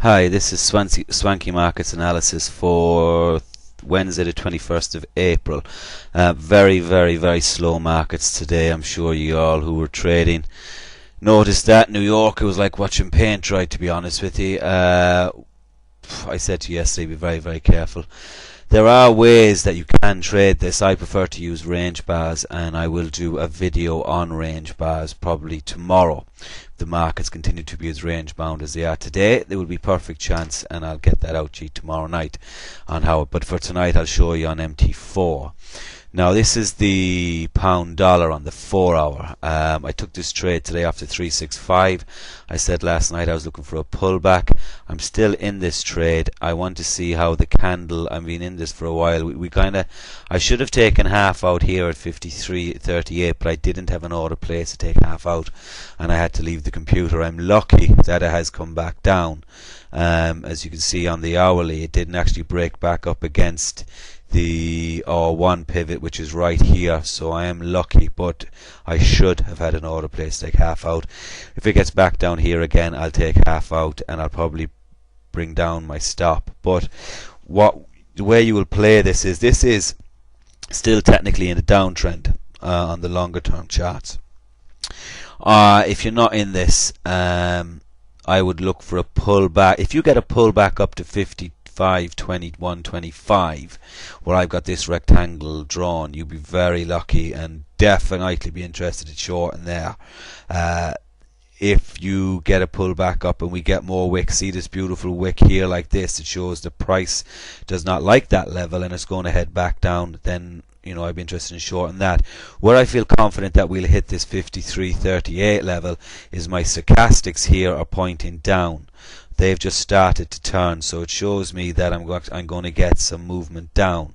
Hi, this is Swanky Markets Analysis for Wednesday the 21st of April. Very slow markets today. I'm sure you all who were trading noticed that. New York, it was like watching paint dry, to be honest with you. I said to you yesterday, be very careful. There are ways that you can trade this. I prefer to use range bars, and I will do a video on range bars probably tomorrow. If the markets continue to be as range bound as they are today, there will be perfect chance, and I'll get that out to you tomorrow night on how. But for tonight, I'll show you on MT4. Now this is the pound dollar on the 4 hour. I took this trade today after 365. I said last night I was looking for a pullback. I'm still in this trade. I want to see how the candle, I've been in this for a while. I should have taken half out here at 53.38, but I didn't have an order place to take half out, and I had to leave the computer. I'm lucky that it has come back down. As you can see on the hourly, it didn't actually break back up against the R1 pivot, which is right here, so I am lucky, but I should have had an order place to take half out. If it gets back down here again, I'll take half out, and I'll probably bring down my stop. But the way you will play this is still technically in a downtrend on the longer term charts. If you're not in this, I would look for a pullback. If you get a pullback up to 55.21.25, where I've got this rectangle drawn, you'll be very lucky and definitely be interested in shorting there. If you get a pullback up and we get more wicks, see this beautiful wick here like this, it shows the price does not like that level and it's going to head back down, then I'd be interested in shorting that. Where I feel confident that we'll hit this 53.38 level is my stochastics here are pointing down. They've just started to turn, so it shows me that I'm going to get some movement down.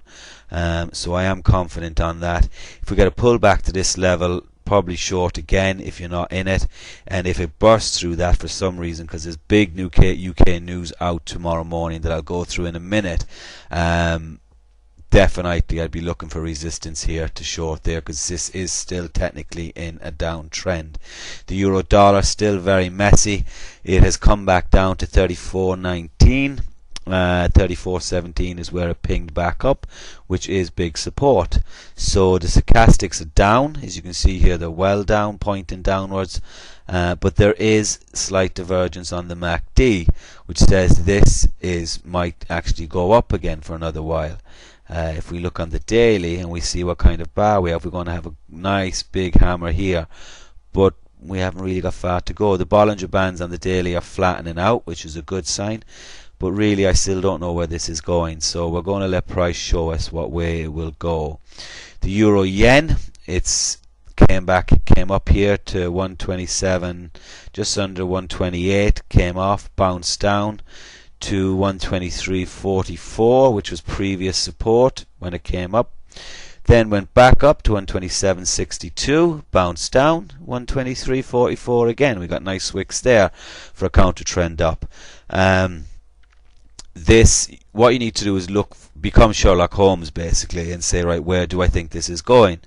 So I am confident on that. If we get a pullback to this level, probably short again if you're not in it. And if it bursts through that for some reason, because there's big UK news out tomorrow morning that I'll go through in a minute, definitely I'd be looking for resistance here to short there, because this is still technically in a downtrend. The euro dollar still very messy. It has come back down to 34.19. 34.17 is where it pinged back up, which is big support. So the stochastics are down, as you can see here. They're well down, pointing downwards, but there is slight divergence on the MACD, which says this might actually go up again for another while. If we look on the daily and we see what kind of bar we have, we're going to have a nice big hammer here, but we haven't really got far to go. The Bollinger Bands on the daily are flattening out, which is a good sign, but really I still don't know where this is going, so we're going to let price show us what way it will go. The euro yen, came up here to 127, just under 128, came off, bounced down to 123.44, which was previous support when it came up, then went back up to 127.62, bounced down 123.44 again. We got nice wicks there for a counter trend up. What you need to do is become Sherlock Holmes basically, and say, right, where do I think this is going?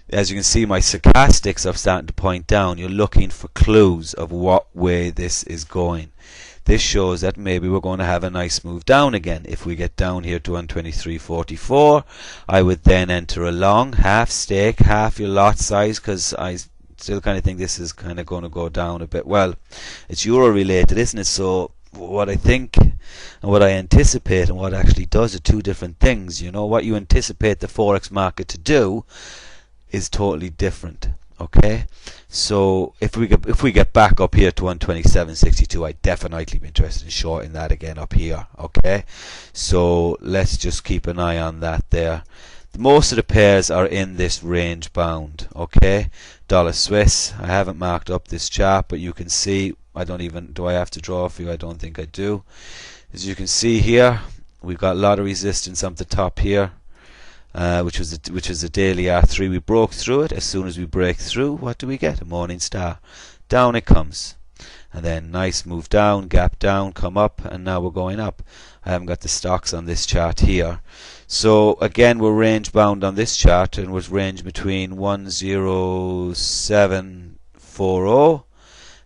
As you can see, my stochastics are starting to point down. You're looking for clues of what way this is going. This shows that maybe we're going to have a nice move down again. If we get down here to 123.44, I would then enter a long, half stake, half your lot size, because I still kind of think this is kind of going to go down a bit. Well, it's euro related, isn't it? So what I think and what I anticipate and what it actually does are two different things. What you anticipate the Forex market to do is totally different. Okay, so if we get back up here to 127.62, I'd definitely be interested in shorting that again up here. Okay, so let's just keep an eye on that there. Most of the pairs are in this range bound. Okay, dollar Swiss, I haven't marked up this chart, but you can see, do I have to draw for you? I don't think I do. As you can see here, we've got a lot of resistance up the top here. Which was the daily R3. We broke through it. As soon as we break through, what do we get? A morning star. Down it comes, and then nice move down, gap down, come up, and now we're going up. I haven't got the stocks on this chart here, so again we're range bound on this chart, and was range between 107.40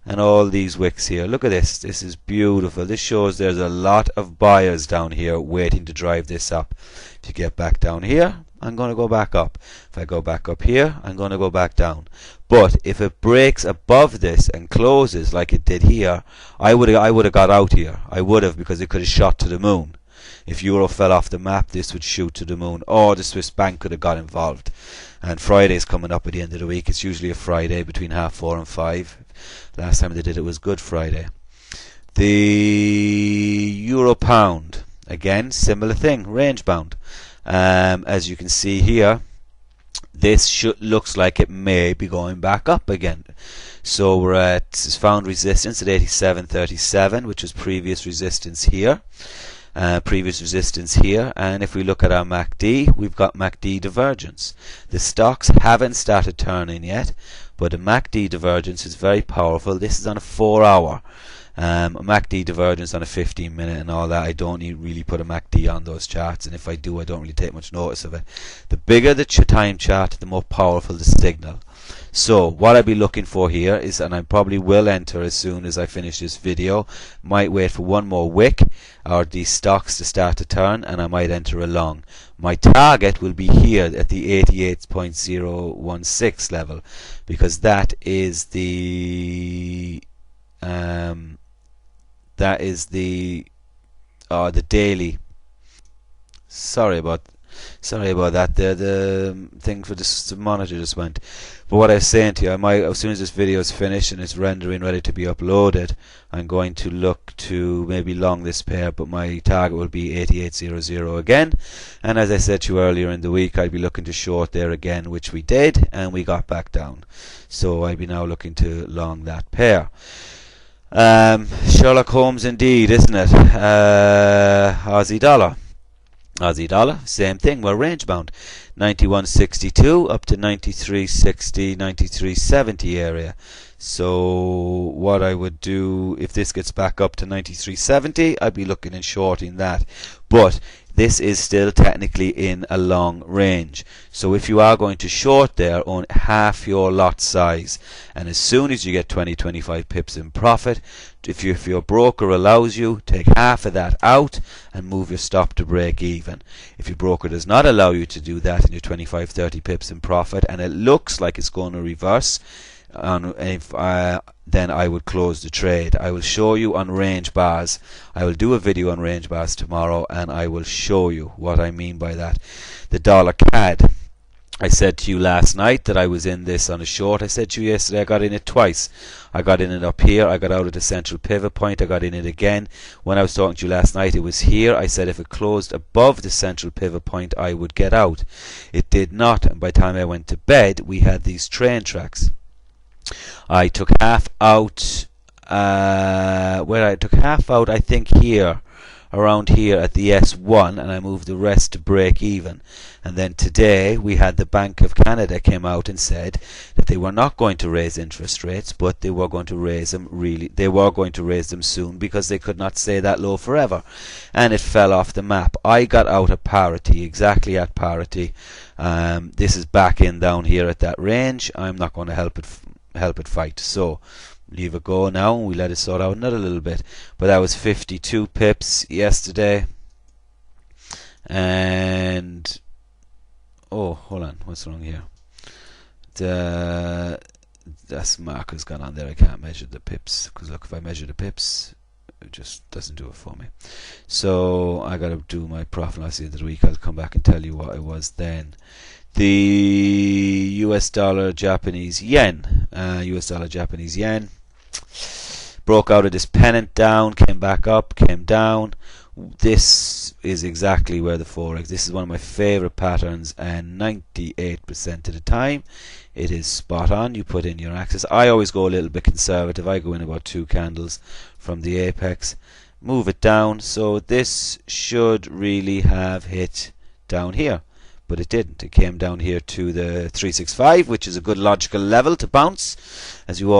and all these wicks here. Look at this. This is beautiful. This shows there's a lot of buyers down here waiting to drive this up. If you get back down here, I'm going to go back up. If I go back up here, I'm going to go back down. But if it breaks above this and closes like it did here, I would have got out here. I would have, because it could have shot to the moon. If euro fell off the map, this would shoot to the moon, or the Swiss bank could have got involved. And Friday's coming up at the end of the week. It's usually a Friday between 4:30 and 5. Last time they did it was Good Friday. The euro pound, again, similar thing, range bound. As you can see here, this looks like it may be going back up again. So we're at, it's found resistance at 87.37, which was previous resistance here. And if we look at our MACD, we've got MACD divergence. The stocks haven't started turning yet, but the MACD divergence is very powerful. This is on a 4-hour. MACD divergence on a 15-minute and all that. I don't really put a MACD on those charts, and if I do, I don't really take much notice of it. The bigger the time chart, the more powerful the signal. So what I'll be looking for here is, and I probably will enter as soon as I finish this video, might wait for one more wick or these stocks to start to turn, and I might enter a long. My target will be here at the 88.016 level, because that is the daily. Sorry about that. The thing for the monitor just went. But what I was saying to you, I might, as soon as this video is finished and it's rendering ready to be uploaded, I'm going to look to maybe long this pair, but my target will be 88.00 again. And as I said to you earlier in the week, I'd be looking to short there again, which we did, and we got back down. So I'd be now looking to long that pair. Sherlock Holmes indeed, isn't it? Aussie dollar, same thing. We're range bound, 91.62 up to 93.60, 93.70 area. So what I would do, if this gets back up to 93.70, I'd be looking and shorting that. But this is still technically in a long range. So if you are going to short there, own half your lot size. And as soon as you get 20-25 pips in profit, if your broker allows you, take half of that out and move your stop to break even. If your broker does not allow you to do that and you're 25-30 pips in profit and it looks like it's going to reverse, then I would close the trade. I will show you on range bars. I will do a video on range bars tomorrow, and I will show you what I mean by that. The dollar CAD. I said to you last night that I was in this on a short. I said to you yesterday I got in it twice. I got in it up here. I got out at the central pivot point. I got in it again. When I was talking to you last night, it was here. I said if it closed above the central pivot point, I would get out. It did not, and by the time I went to bed, we had these train tracks. I took half out, I think here, around here at the S1, and I moved the rest to break even. And then today we had the Bank of Canada came out and said that they were not going to raise interest rates, but they were going to raise them soon, because they could not stay that low forever. And it fell off the map. I got out at parity, exactly at parity. This is back in down here at that range. I'm not going to help it fight, so leave it go now and we let it sort out another little bit. But that was 52 pips yesterday, and oh, hold on, what's wrong here? This marker's gone on there. I can't measure the pips, because look, if I measure the pips, it just doesn't do it for me. So I gotta do my profit and loss at the end of the week. I'll come back and tell you what it was then. The US dollar Japanese yen, broke out of this pennant down, came back up, came down. This is exactly where the Forex, this is one of my favorite patterns, and 98% of the time it is spot on. You put in your axis. I always go a little bit conservative. I go in about 2 candles from the apex, move it down. So this should really have hit down here, but it didn't. It came down here to the 365, which is a good logical level to bounce, as you all